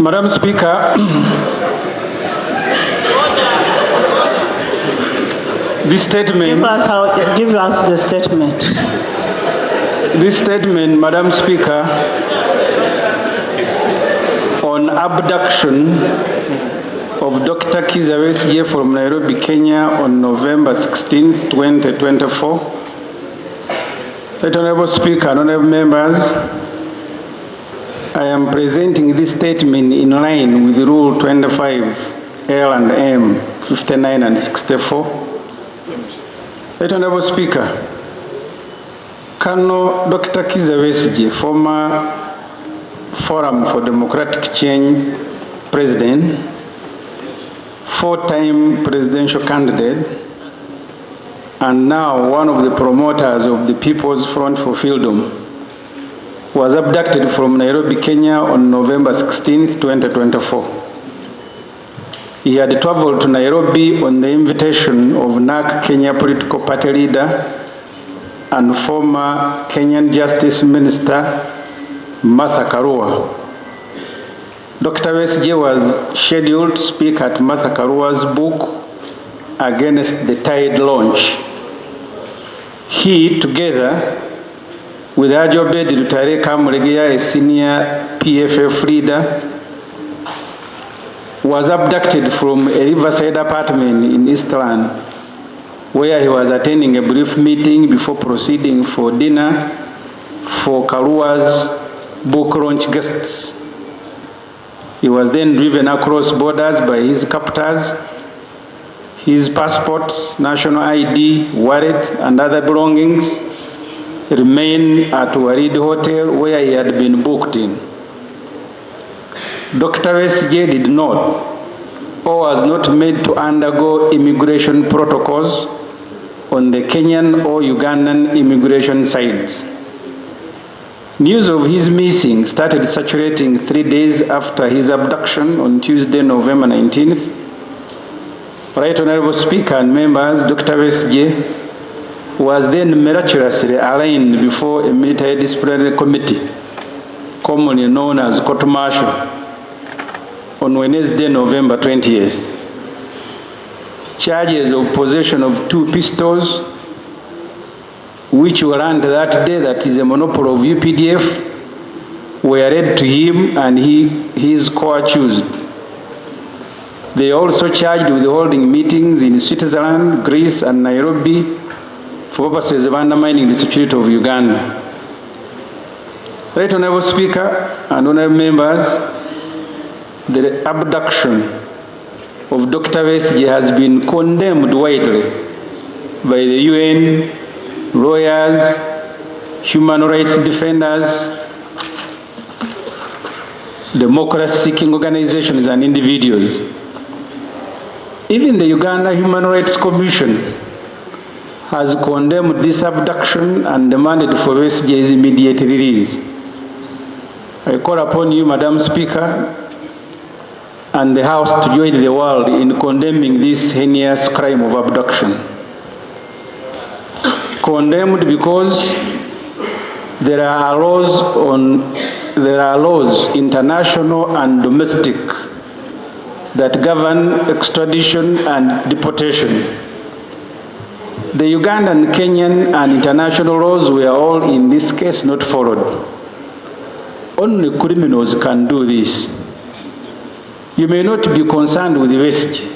Madam Speaker, this statement... Give us the statement. This statement, Madam Speaker, on abduction of Dr. KIIZA BESIGYE from Nairobi, Kenya on November 16, 2024. Right Honorable Speaker, honorable members, I am presenting this statement in line with Rule 25 L and M 59 and 64. Right Honorable Speaker, Colonel Dr. KIIZA BESIGYE, former Forum for Democratic Change President, four-time presidential candidate, and now one of the promoters of the People's Front for Freedom, was abducted from Nairobi, Kenya on November 16, 2024. He had traveled to Nairobi on the invitation of NARC Kenya political party leader and former Kenyan Justice Minister Martha Karua. Dr. BESIGYE was scheduled to speak at Martha Karua's book Against the Tide launch. He, together with Ajobed Lutare Kamuregeya, a senior PFF leader, was abducted from a riverside apartment in Eastland, where he was attending a brief meeting before proceeding for dinner for Karua's book launch guests. He was then driven across borders by his captors. His passports, national ID, wallet, and other belongings remained at Warid Hotel, where he had been booked in. Dr. BESIGYE did not or was not made to undergo immigration protocols on the Kenyan or Ugandan immigration sites. News of his missing started circulating 3 days after his abduction on Tuesday, November 19th. Right Honorable Speaker and members, Dr. BESIGYE was then miraculously arraigned before a military disciplinary committee, commonly known as court martial, on Wednesday, November 20th. Charges of possession of 2 pistols, which were learned that day that is a monopoly of UPDF, were read to him and he is co-accused. They also charged with holding meetings in Switzerland, Greece, and Nairobi for purposes of undermining the security of Uganda. Right Honorable Speaker and honorable members, the abduction of Dr. BESIGYE has been condemned widely by the UN, lawyers, human rights defenders, democracy-seeking organizations, and individuals. Even the Uganda Human Rights Commission has condemned this abduction and demanded for BESIGYE's immediate release. I call upon you, Madam Speaker, and the House to join the world in condemning this heinous crime of abduction. Condemned because there are laws, international and domestic, that govern extradition and deportation. The Ugandan, Kenyan, and international laws were all in this case not followed. Only criminals can do this. You may not be concerned with the BESIGYE,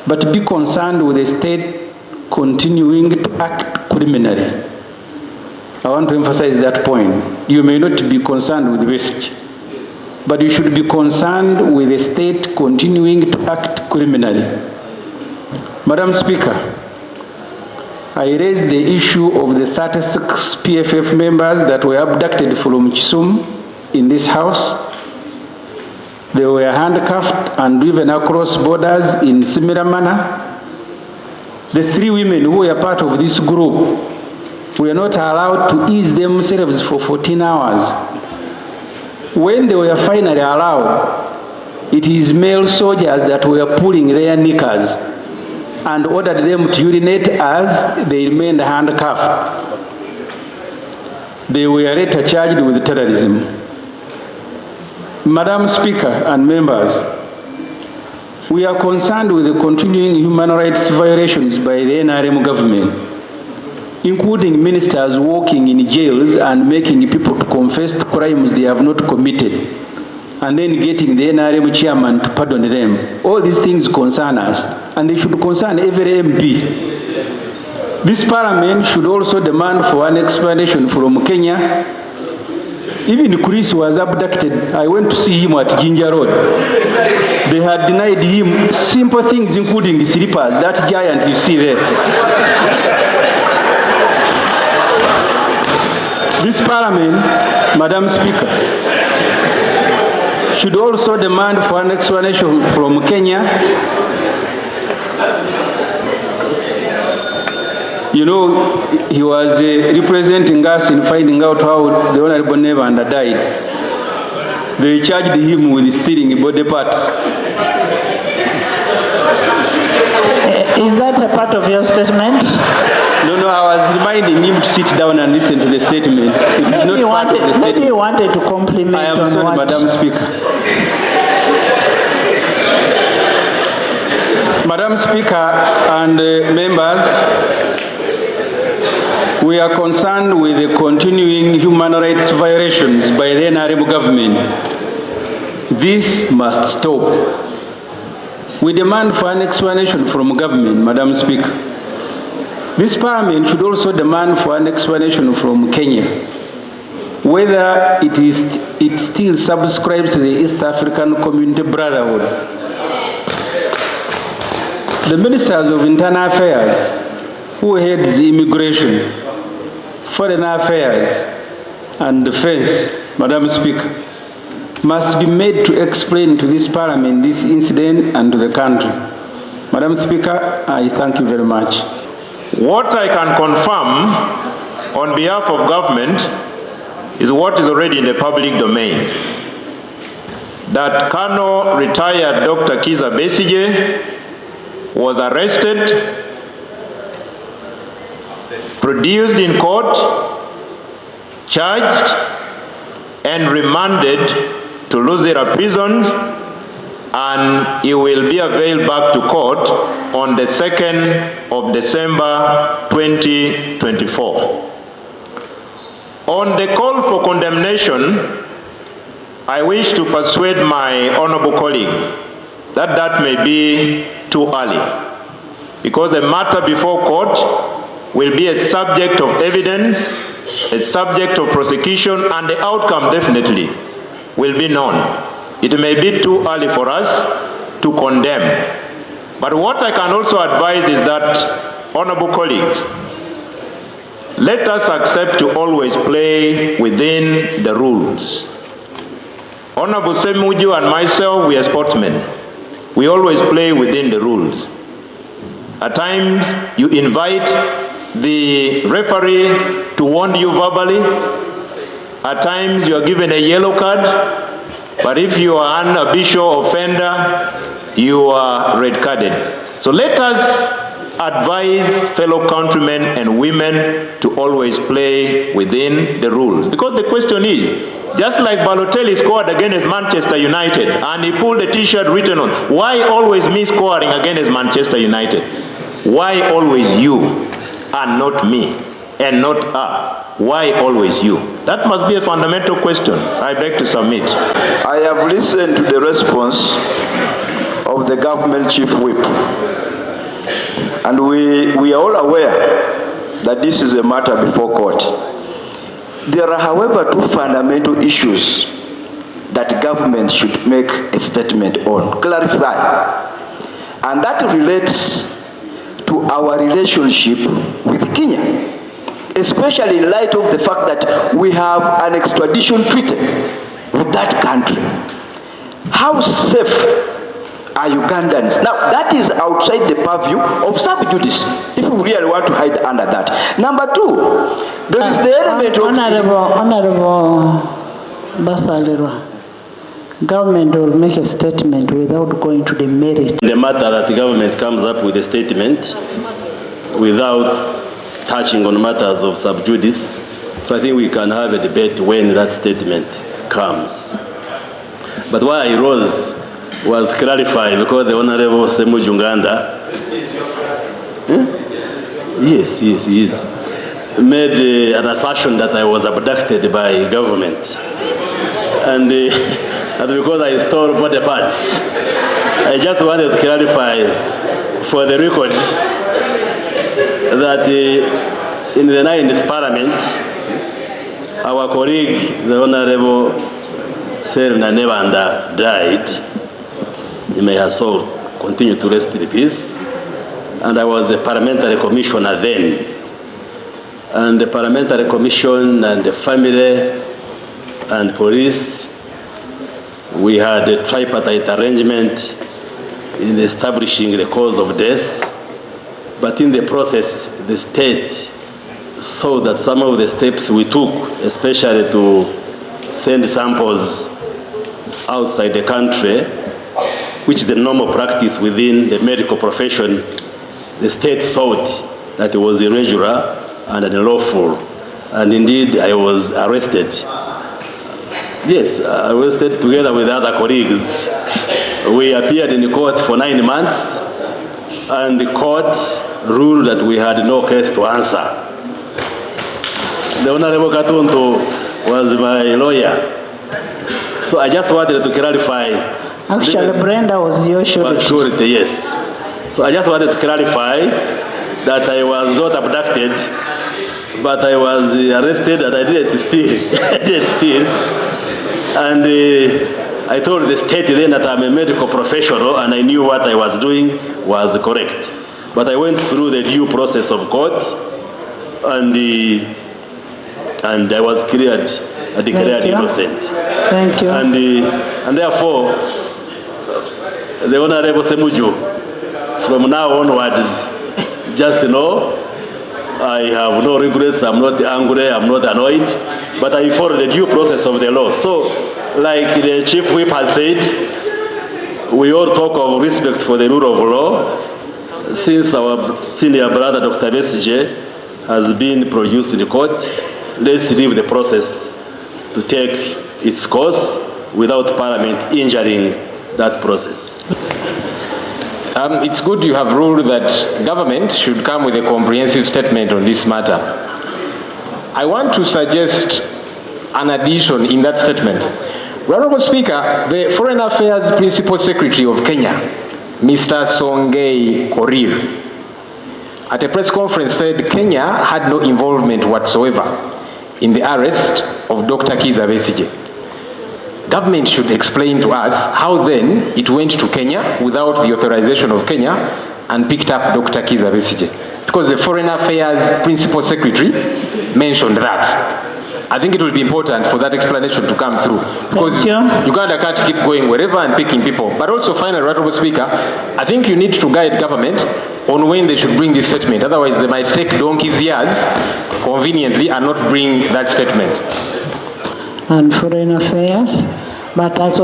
but be concerned with the state continuing to act criminally. I want to emphasize that point. You may not be concerned with the BESIGYE, but you should be concerned with the state continuing to act criminally. Madam Speaker, I raised the issue of the 36 PFF members that were abducted from Kisumu in this House. They were handcuffed and driven across borders in similar manner. The 3 women who were part of this group were not allowed to ease themselves for 14 hours. When they were finally allowed, it is male soldiers that were pulling their knickers and ordered them to urinate as they remained handcuffed. They were later charged with terrorism. Madam Speaker and members, we are concerned with the continuing human rights violations by the NRM government, including ministers working in jails and making people to confess to crimes they have not committed, and then getting the NRM chairman to pardon them. All these things concern us, and they should concern every MP. This parliament should also demand for an explanation from Kenya. Even Chris was abducted. I went to see him at Ginger Road. They had denied him simple things, including slippers, that giant you see there. This parliament, Madam Speaker, should also demand for an explanation from Kenya. You know, he was representing us in finding out how the Honorable Nganda died. They charged him with stealing body parts. Is that a part of your statement? No, I was reminding him to sit down and listen to the statement. It is not part of the statement. Maybe you wanted to compliment I am on sorry, what? Madam Speaker. Madam Speaker and members, we are concerned with the continuing human rights violations by the NRM government. This must stop. We demand for an explanation from government, Madam Speaker. This parliament should also demand for an explanation from Kenya, whether it still subscribes to the East African Community Brotherhood. The ministers of internal affairs, who heads immigration, foreign affairs, and defense, Madam Speaker, must be made to explain to this parliament this incident and to the country. Madam Speaker, I thank you very much. What I can confirm on behalf of government is what is already in the public domain. That Colonel retired Dr. KIIZA BESIGYE was arrested, produced in court, charged, and remanded to Luzira prisons, and he will be availed back to court on the 2nd of December 2024. On the call for condemnation, I wish to persuade my honorable colleague that that may be too early, because the matter before court will be a subject of evidence, a subject of prosecution, and the outcome definitely will be known. It may be too early for us to condemn. But what I can also advise is that, honorable colleagues, let us accept to always play within the rules. Honorable Ssemuju and myself, we are sportsmen. We always play within the rules. At times, you invite the referee to warn you verbally. At times, you are given a yellow card. But if you are an habitual offender, you are red-carded. So let us advise fellow countrymen and women to always play within the rules. Because the question is, just like Balotelli scored against Manchester United and he pulled a t-shirt written on, why always me scoring against Manchester United? Why always you and not me and not her? Why always you? That must be a fundamental question. I beg to submit. I have listened to the response of the government chief whip, and we are all aware that this is a matter before court. There are, however, two fundamental issues that government should make a statement on, clarify, and that relates to our relationship with Kenya, especially in light of the fact that we have an extradition treaty with that country. How safe are Ugandans? Now, that is outside the purview of sub judice, if we really want to hide under that. Number two, there is the element of... Honorable Basalirwa, government will make a statement without going to the merit. The matter that the government comes up with a statement without touching on matters of sub judice, so I think we can have a debate when that statement comes. But why I rose was clarified because the Honorable Ssemuju Nganda, yes, he is, made an assertion that I was abducted by government. And because I stole body parts, I just wanted to clarify for the record that in the 9th Parliament, our colleague, the Honorable Nganda, died. He may her soul continue to rest in peace. And I was a parliamentary commissioner then. And the parliamentary commission and the family and police, we had a tripartite arrangement in establishing the cause of death. But in the process, the state saw that some of the steps we took, especially to send samples outside the country, which is a normal practice within the medical profession, the state thought that it was irregular and unlawful. And indeed, I was arrested. Yes, arrested together with other colleagues. We appeared in the court for 9 months, and the court ruled that we had no case to answer. The Honorable Katuntu was my lawyer. So I just wanted to clarify. Actually, Brenda was your surety. Yes. So I just wanted to clarify that I was not abducted, but I was arrested and I didn't steal. I didn't steal. And I told the state then that I'm a medical professional and I knew what I was doing was correct. But I went through the due process of court and I was declared innocent. Thank you. And therefore, the Honorable Ssemuju, from now onwards, just know, I have no regrets, I'm not angry, I'm not annoyed, but I follow the due process of the law. So, like the Chief Whip has said, we all talk of respect for the rule of law. Since our senior brother, Dr. BESIGYE, has been produced in the court, let's leave the process to take its course without Parliament injuring that process. It's good you have ruled that government should come with a comprehensive statement on this matter. I want to suggest an addition in that statement. Honorable Speaker, the Foreign Affairs Principal Secretary of Kenya, Mr. Songei Korir, at a press conference said Kenya had no involvement whatsoever in the arrest of Dr. KIIZA BESIGYE. Government should explain to us how then it went to Kenya without the authorization of Kenya and picked up Dr. KIIZA BESIGYE. Because the Foreign Affairs Principal Secretary mentioned that. I think it will be important for that explanation to come through. Because Uganda can't keep going wherever and picking people. But also, finally, Honorable Speaker, I think you need to guide government on when they should bring this statement. Otherwise, they might take donkey's years conveniently and not bring that statement. And Foreign Affairs, but as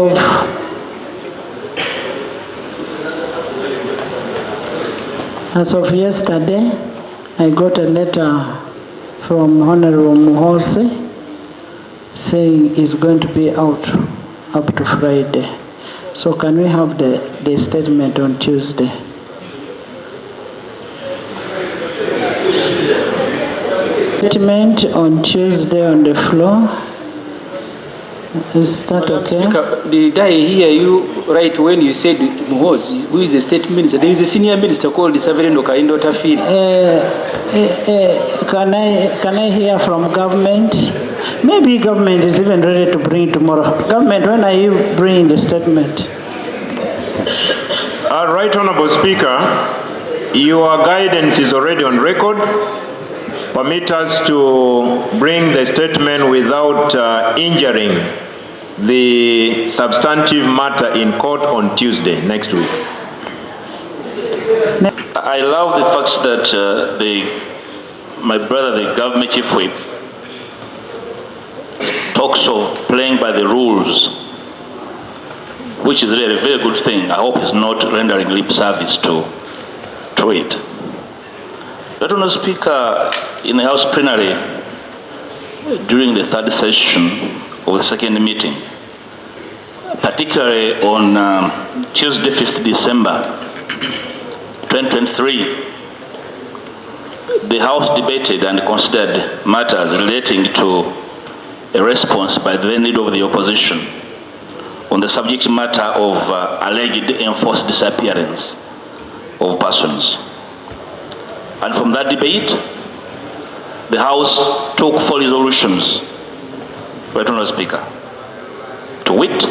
of yesterday, I got a letter from Honorable Muhose saying it's going to be out up to Friday. So can we have the statement on Tuesday? Statement on Tuesday on the floor. Is that okay? Speaker, did I hear you right when you said Muhoz, who is the state minister? There is a senior minister called the Reverend Okaindo Tafiri. Can I hear from government? Maybe government is even ready to bring it tomorrow. Government, when are you bringing the statement? Right, Honorable Speaker, your guidance is already on record. Permit us to bring the statement without injuring the substantive matter in court on Tuesday next week. I love the fact that my brother, the government chief whip, talks of playing by the rules, which is really a very good thing. I hope he's not rendering lip service to it. But Honourable Speaker, in the House plenary, during the third session of the second meeting, particularly on Tuesday, 5th December 2023, the House debated and considered matters relating to a response by the then leader of the opposition on the subject matter of alleged enforced disappearance of persons. And from that debate, the House took 4 resolutions, Right Honourable Speaker, to wit,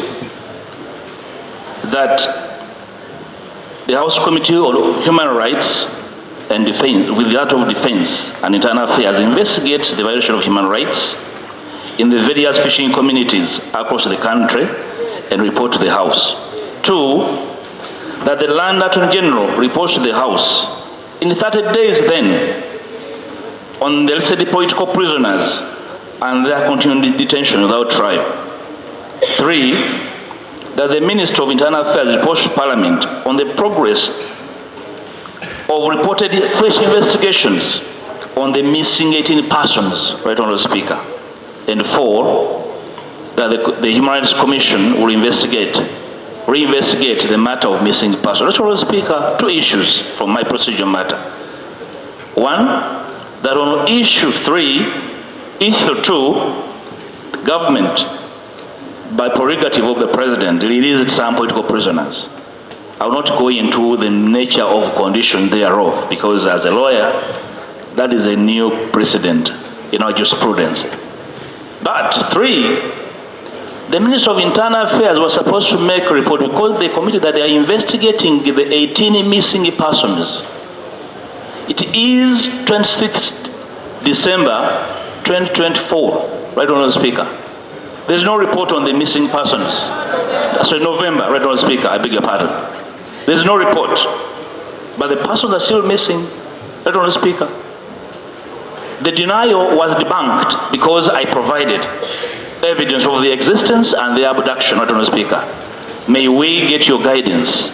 that the House Committee on Human Rights and Defense, with that of Defense and Internal Affairs, investigate the violation of human rights in the various fishing communities across the country and report to the House. 2, that the Land Attorney General reports to the House in 30 days then on the listed political prisoners and their continued detention without trial. 3, that the Minister of Internal Affairs reports to Parliament on the progress of reported fresh investigations on the missing 18 persons, Right Honourable Speaker. And 4, that the Human Rights Commission will reinvestigate the matter of missing persons. Right Honourable Speaker, 2 issues from my procedure matter. 1, that on issue 3, issue 2, the government, by prerogative of the President, released some political prisoners. I will not go into the nature of condition thereof, because as a lawyer, that is a new precedent in our jurisprudence. But 3, the Minister of Internal Affairs was supposed to make a report because they committed that they are investigating the 18 missing persons. It is 26th December 2024, Right Honourable Speaker. There is no report on the missing persons. Sorry, November, Right Honourable Speaker, I beg your pardon. There is no report, but the persons are still missing, Right Honourable Speaker. The denial was debunked because I provided evidence of the existence and the abduction, Right Honourable Speaker. May we get your guidance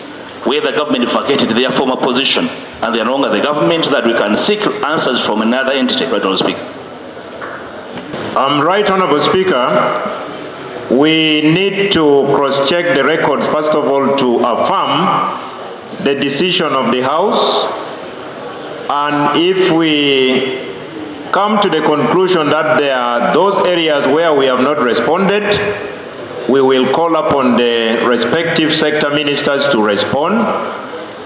where the government vacated their former position and they are no longer the government, that we can seek answers from another entity, Right Honourable Speaker. Right Honourable Speaker, we need to cross-check the records, first of all, to affirm the decision of the House, and if we come to the conclusion that there are those areas where we have not responded, we will call upon the respective sector ministers to respond.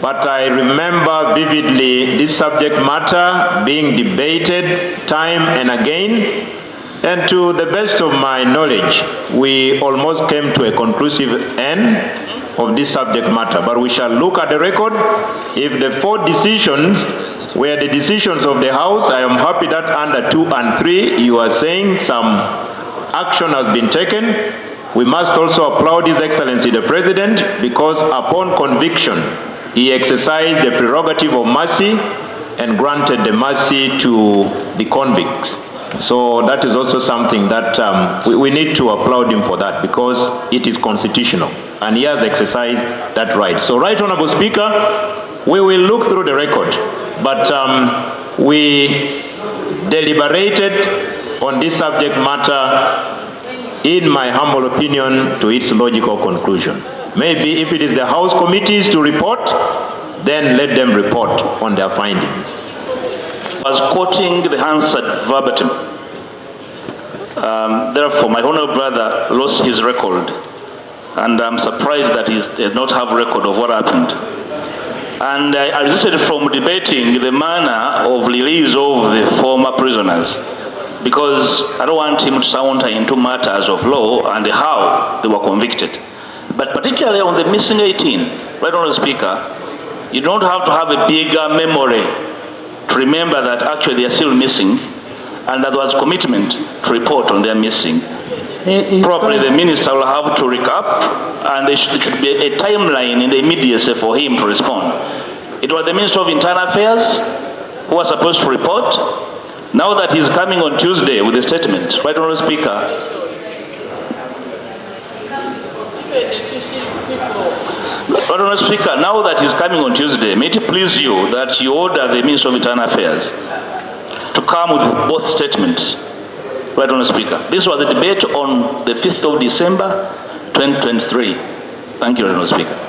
But I remember vividly this subject matter being debated time and again, and to the best of my knowledge, we almost came to a conclusive end of this subject matter. But we shall look at the record. If the 4 decisions were the decisions of the House, I am happy that under 2 and 3, you are saying some action has been taken. We must also applaud His Excellency the President, because upon conviction, he exercised the prerogative of mercy and granted the mercy to the convicts. So that is also something that we need to applaud him for that, because it is constitutional and he has exercised that right. So, Right Honourable Speaker, we will look through the record, but we deliberated on this subject matter, in my humble opinion, to its logical conclusion. Maybe if it is the House committees to report, then let them report on their findings. I was quoting the answer verbatim. Therefore, my honourable brother lost his record, and I'm surprised that he does not have record of what happened. And I resisted from debating the manner of release of the former prisoners, because I don't want him to sound into matters of law and how they were convicted. But particularly on the missing 18, Right Honourable Speaker, you don't have to have a bigger memory to remember that actually they are still missing, and that was commitment to report on their missing. Probably the minister will have to recap, and there should be a timeline in the immediacy for him to respond. It was the Minister of Internal Affairs who was supposed to report. Now that he's coming on Tuesday with a statement, Right Honourable Speaker, now that he's coming on Tuesday, may it please you that you order the Minister of Internal Affairs to come with both statements. Right Honourable Speaker, this was a debate on the 5th of December 2023. Thank you, Honourable Speaker.